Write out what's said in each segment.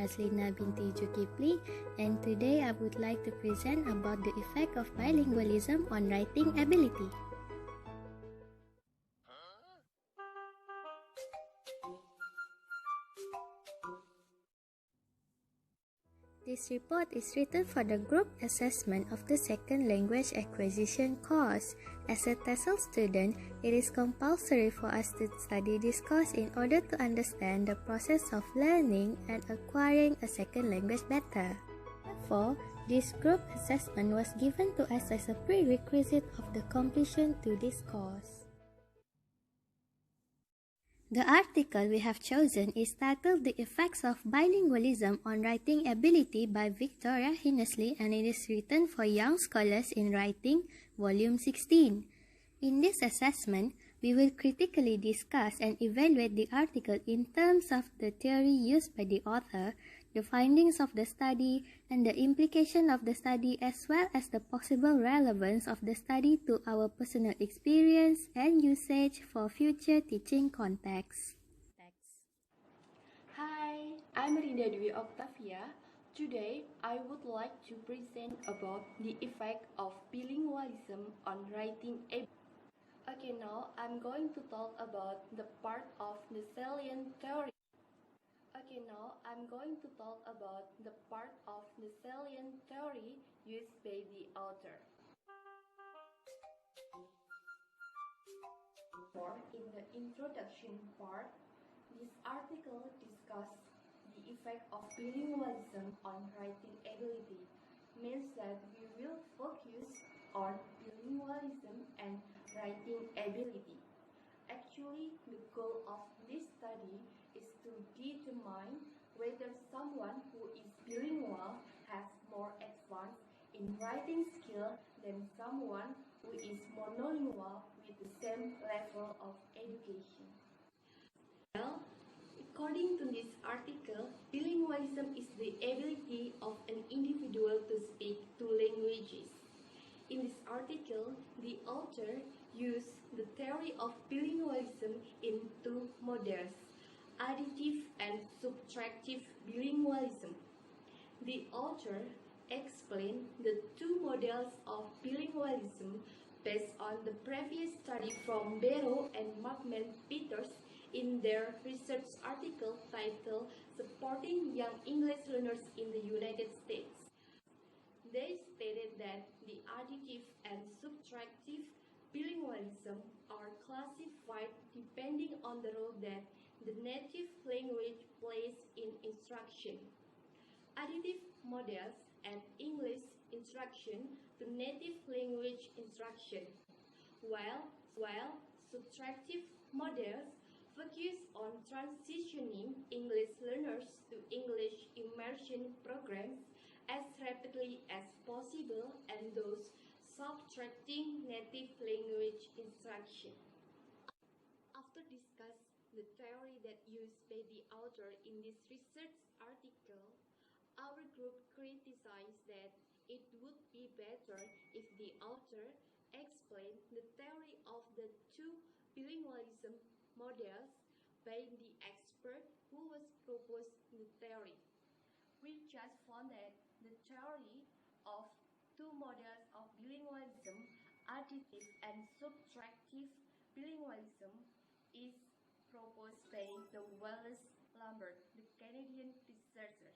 Nurazylina Binti Julkeply, and today I would like to present about the effect of bilingualism on writing ability. This report is written for the group assessment of the second language acquisition course. As a TESL student, it is compulsory for us to study this course in order to understand the process of learning and acquiring a second language better. Therefore, this group assessment was given to us as a prerequisite of the completion to this course. The article we have chosen is titled The Effects of Bilingualism on Writing Ability by Victoria Hinnesley, and it is written for Young Scholars in Writing, Volume 16. In this assessment, we will critically discuss and evaluate the article in terms of the theory used by the author, the findings of the study, and the implication of the study, as well as the possible relevance of the study to our personal experience and usage for future teaching contexts. Hi, I'm Rinda Dwi Octavia. Today, I would like to present about the effect of bilingualism on writing ability. Okay, now I'm going to talk about the part of the salient theory. Used by the author. In the introduction part, this article discusses the effect of bilingualism on writing ability. Means that we will focus on bilingualism and writing ability. Actually, the goal of this study is to determine whether someone who is bilingual has more advanced in writing skill than someone who is monolingual with the same level of education. Well, according to this article, bilingualism is the ability of an individual to speak two languages. In this article, the author used the theory of bilingualism in two models, additive and subtractive bilingualism. The author explained the two models of bilingualism based on the previous study from Barrow and Markman-Peters in their research article titled Supporting Young English Learners in the United States. They stated that the additive and subtractive bilingualism are classified depending on the role that the native language plays in instruction. Additive models add English instruction to native language instruction, while subtractive models focus on transitioning English learners to English immersion programs as rapidly as possible and those subtracting native language instruction. After discussing the theory that used by the author in this research article, our group criticized that it would be better if the author explained the theory of the two bilingualism models by the expert who was proposed the theory. We just found that the theory of two models of bilingualism, additive and subtractive bilingualism, is proposed by the Wallace Lambert, the Canadian researcher.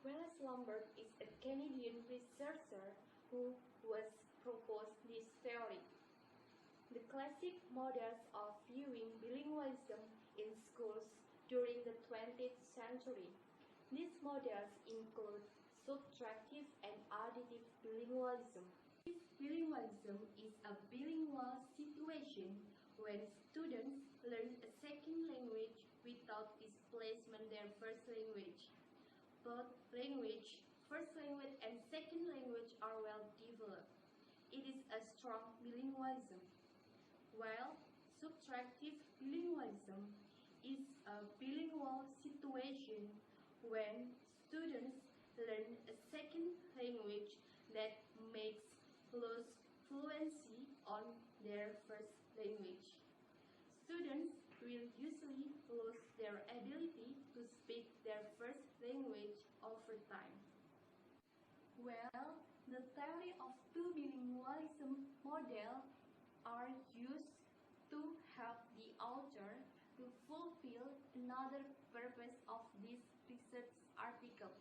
Wallace Lambert is a Canadian researcher who was proposed this theory. The classic models of viewing bilingualism in schools during the 20th century. These models include subtractive and additive bilingualism. Bilingualism is a bilingual situation when students learn a second language without displacement their first language. Both language, first language and second language are well developed. It is a strong bilingualism. While subtractive bilingualism is a bilingual situation when students learn a second language that makes lose fluency on their first language. Students will usually lose their ability to speak their first language over time. Well, the theory of two bilingualism model are used to help the author to fulfill another purpose of this research article,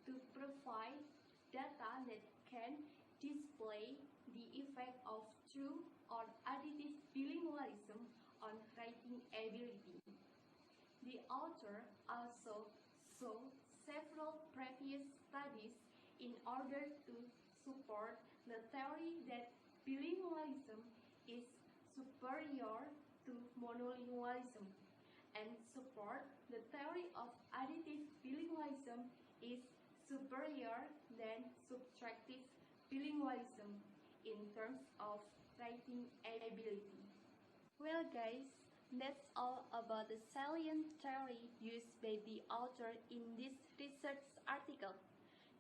to provide data that can display the effect of true or additive bilingualism on writing ability. The author also saw several previous studies in order to support the theory that bilingualism is superior to monolingualism, and support the theory of additive bilingualism is superior than subtractive bilingualism in terms of writing ability. Well guys, that's all about the salient theory used by the author in this research article.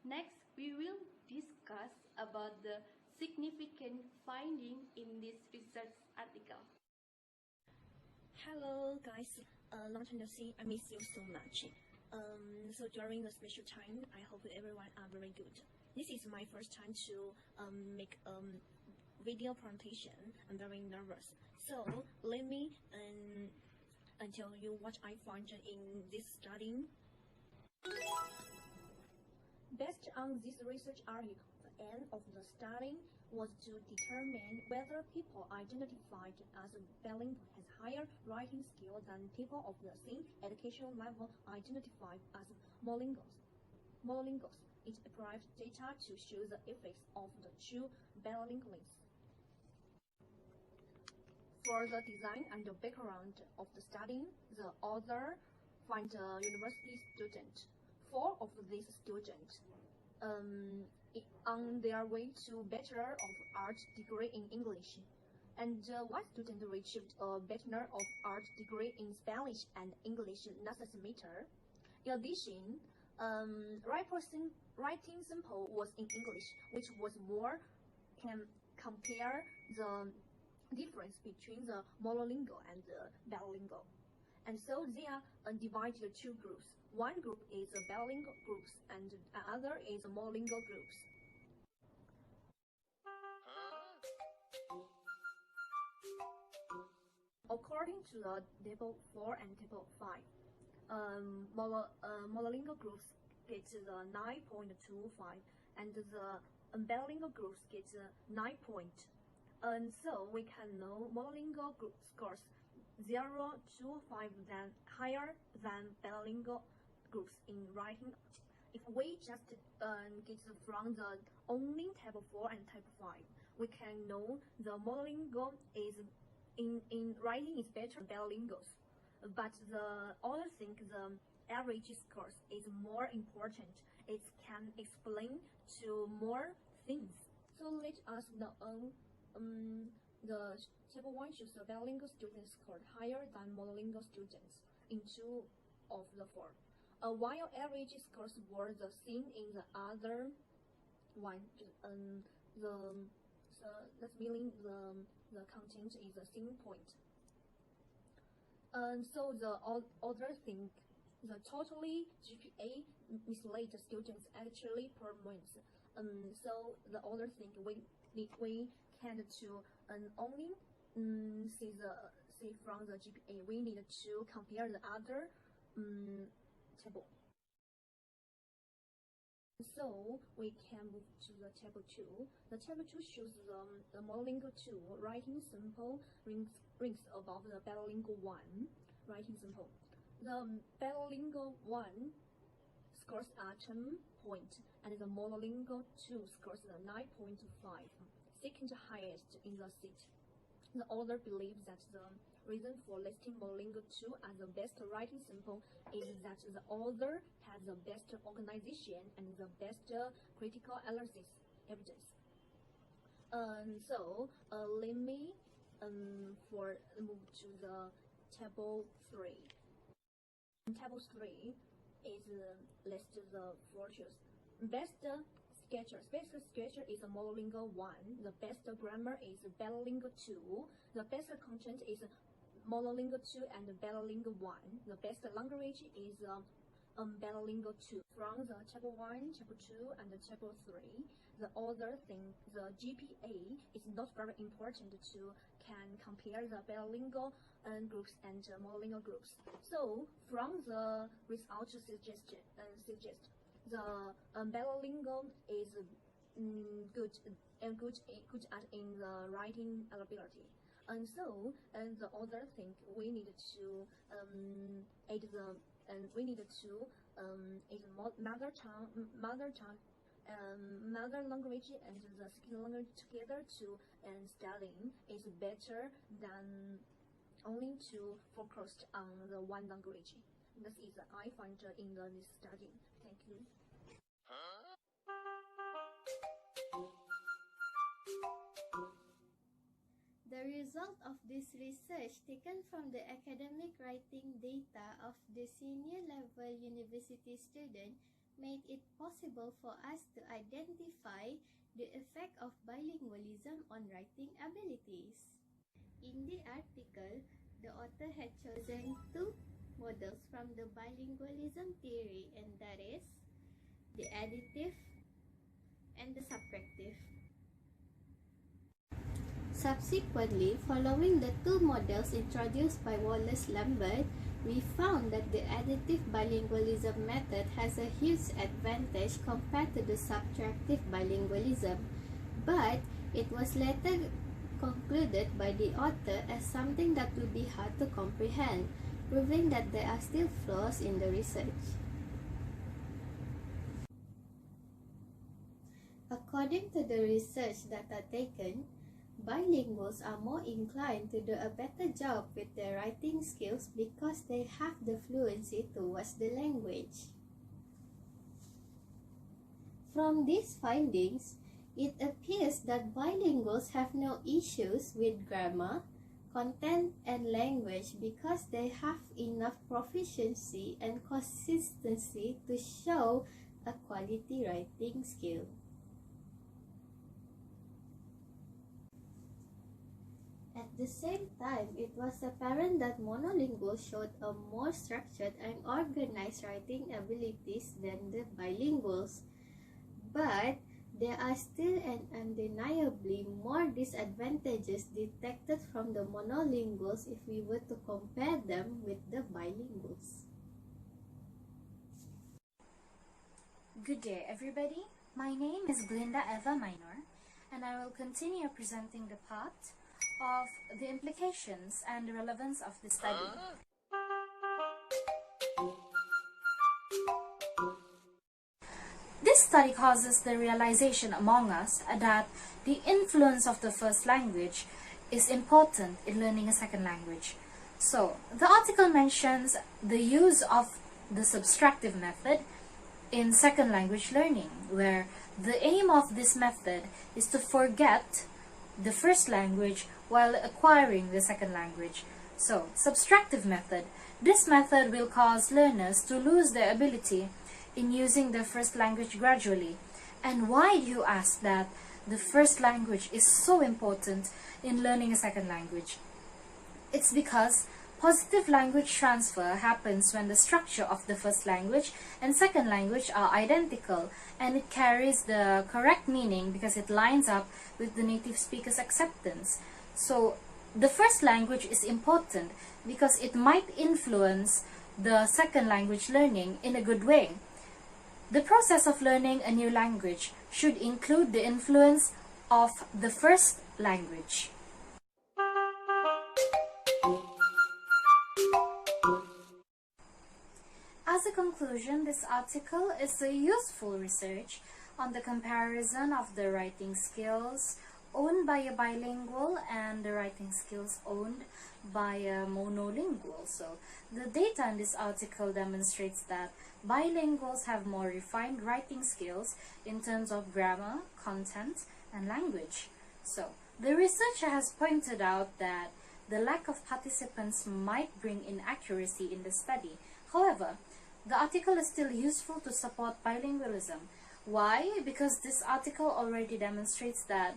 Next, we will discuss about the significant finding in this research article. Hello guys, long time no see. I miss you so much. So during the special time, I hope everyone are very good. This is my first time to make video presentation. I'm very nervous. So let me tell you what I found in this study. Based on this research article, the aim of the study was to determine whether people identified as bilingual has higher writing skill than people of the same educational level identified as monolinguals. It provides data to show the effects of the two bilingualisms. For the design and the background of the study, the author find a university student. 4 of these students on their way to Bachelor of Arts degree in English, and 1 student achieved a Bachelor of Arts degree in Spanish and English last semester. In addition, writing sample was in English, which was more can compare the difference between the monolingual and the bilingual. And so they are divided into 2 groups. One group is the bilingual groups and the other is the monolingual groups. According to the table 4 and table 5, monolingual groups get the 9.25 and the bilingual groups get 9 point. And so we can know monolingual group scores 0 to 5 than higher than bilingual groups in writing. If we just get from the only table 4 and table 5, we can know the monolingual is in writing is better than bilinguals. But the other thing, the average scores is more important. It can explain to more things. So let us know the table 1 shows the bilingual students scored higher than monolingual students in 2 of the 4. While average scores were the same in the other one, that's meaning the content is the same point. So the other thing, the totally GPA mislead students actually per month. So the other thing we can to only see from the GPA. We need to compare the other table. So we can move to the table 2. The table 2 shows the monolingual 2 writing sample ranks above the bilingual 1 writing sample. The bilingual 1 scores are 10 points, and the monolingual 2 scores 9.5, second highest in the seat. The author believes that the reason for listing monolingual 2 as the best writing sample is that the author has the best organization and the best critical analysis evidence. So let me move to the table 3. Table 3 is list the features. Best sketcher. Best sketcher is a monolingual 1. The best grammar is bilingual 2. The best content is monolingual 2 and bilingual 1. The best language is bilingual too. From the chapter 1, chapter 2, and the chapter 3, the other thing, the GPA is not very important to can compare the bilingual groups and monolingual groups. So from the results suggest the bilingual is good at in the writing ability. And so, the other thing we need to add the we need to add mother language and the second language together to studying is better than only to focus on the one language. This is I find in this study. Thank you. The result of this research, taken from the academic writing data of the senior level university student, made it possible for us to identify the effect of bilingualism on writing abilities. In the article, the author had chosen two models from the bilingualism theory, and that is the additive and the subtractive. Subsequently, following the two models introduced by Wallace Lambert, we found that the additive bilingualism method has a huge advantage compared to the subtractive bilingualism, but it was later concluded by the author as something that would be hard to comprehend, proving that there are still flaws in the research. According to the research data taken, bilinguals are more inclined to do a better job with their writing skills because they have the fluency towards the language. From these findings, it appears that bilinguals have no issues with grammar, content, and language because they have enough proficiency and consistency to show a quality writing skill. At the same time, it was apparent that monolinguals showed a more structured and organized writing abilities than the bilinguals. But there are still and undeniably more disadvantages detected from the monolinguals if we were to compare them with the bilinguals. Good day, everybody. My name is Glinda Eva Mainor, and I will continue presenting the part of the implications and the relevance of the study. This study causes the realization among us that the influence of the first language is important in learning a second language. So, the article mentions the use of the subtractive method in second language learning, where the aim of this method is to forget the first language while acquiring the second language. So, subtractive method. This method will cause learners to lose their ability in using their first language gradually. And why do you ask that the first language is so important in learning a second language? It's because positive language transfer happens when the structure of the first language and second language are identical, and it carries the correct meaning because it lines up with the native speaker's acceptance. So the first language is important because it might influence the second language learning in a good way. The process of learning a new language should include the influence of the first language. As a conclusion, this article is a useful research on the comparison of the writing skills owned by a bilingual and the writing skills owned by a monolingual. So, the data in this article demonstrates that bilinguals have more refined writing skills in terms of grammar, content, and language. So, the researcher has pointed out that the lack of participants might bring inaccuracy in the study. However, the article is still useful to support bilingualism. Why? Because this article already demonstrates that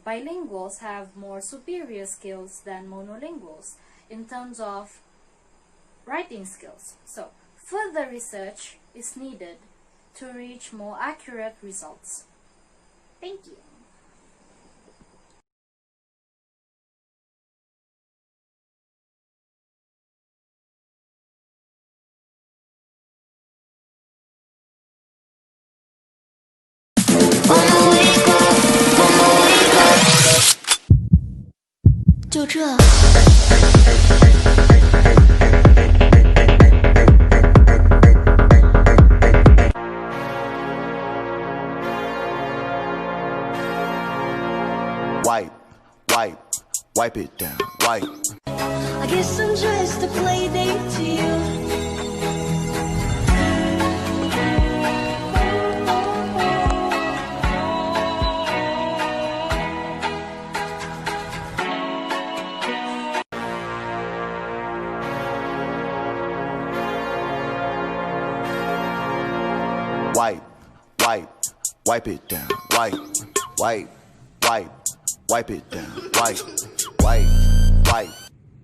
bilinguals have more superior skills than monolinguals in terms of writing skills. So, further research is needed to reach more accurate results. Thank you. Wipe it down, wipe. I guess I'm just a play date to you. Wipe it down, wipe it down, wipe